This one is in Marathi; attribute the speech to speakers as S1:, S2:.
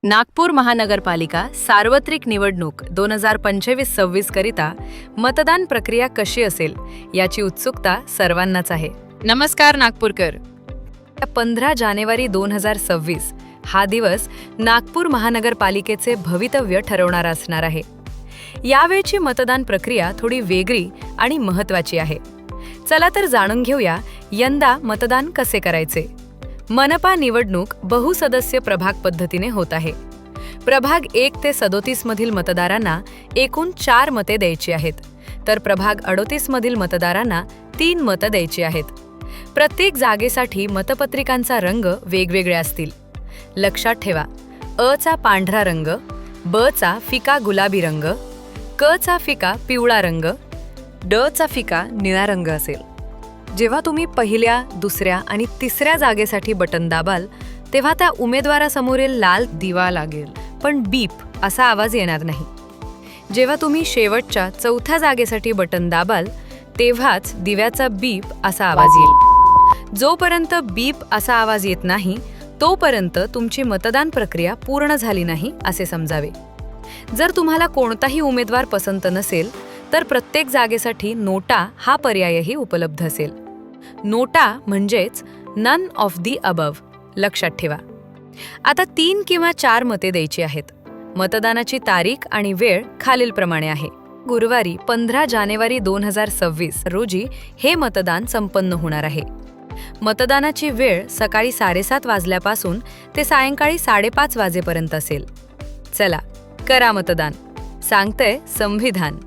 S1: नागपूर महानगरपालिका सार्वत्रिक निवडणूक 2025-26 करिता मतदान प्रक्रिया कशी असेल याची उत्सुकता सर्वांनाच आहे.
S2: नमस्कार नागपूरकर.
S1: 15 जानेवारी 2026 हा दिवस नागपूर महानगरपालिकेचे भवितव्य ठरवणारा असणार आहे. यावेळची मतदान प्रक्रिया थोडी वेगळी आणि महत्त्वाची आहे. चला तर जाणून घेऊया यंदा मतदान कसे करायचे. मनपा निवडणूक बहुसदस्य प्रभाग पद्धतीने होत आहे. प्रभाग 1 ते 37 मधील मतदारांना एकूण 4 मते द्यायची आहेत, तर प्रभाग 38 मधील मतदारांना 3 मतं द्यायची आहेत. प्रत्येक जागेसाठी मतपत्रिकांचा रंग वेगवेगळे असतील. लक्षात ठेवा, अ चा पांढरा रंग, ब चा फिका गुलाबी रंग, क चा फिका पिवळा रंग, ड चा फिका निळा रंग असेल. जेव्हा तुम्ही पहिल्या, दुसऱ्या आणि तिसऱ्या जागेसाठी बटन दाबाल तेव्हा त्या उमेदवारासमोरील लाल दिवा लागेल, पण बीप असा आवाज येणार नाही. जेव्हा तुम्ही शेवटच्या चौथ्या जागेसाठी बटन दाबाल तेव्हाच दिव्याचा बीप असा आवाज येईल. जोपर्यंत बीप असा आवाज येत नाही तोपर्यंत तुमची मतदान प्रक्रिया पूर्ण झाली नाही असे समजावे. जर तुम्हाला कोणताही उमेदवार पसंत नसेल तर प्रत्येक जागेसाठी नोटा हा पर्यायही उपलब्ध असेल. नोटा म्हणजेच नन ऑफ दी अबव. लक्षात ठेवा. आता 3 किंवा 4 मते द्यायची आहेत. मतदानाची तारीख आणि वेळ खालीलप्रमाणे आहे. गुरुवारी 15 जानेवारी 2026 रोजी हे मतदान संपन्न होणार आहे. मतदानाची वेळ सकाळी 7:30 वाजल्यापासून ते सायंकाळी 5:30 वाजेपर्यंत असेल. चला, करा मतदान. सांगतंय संविधान.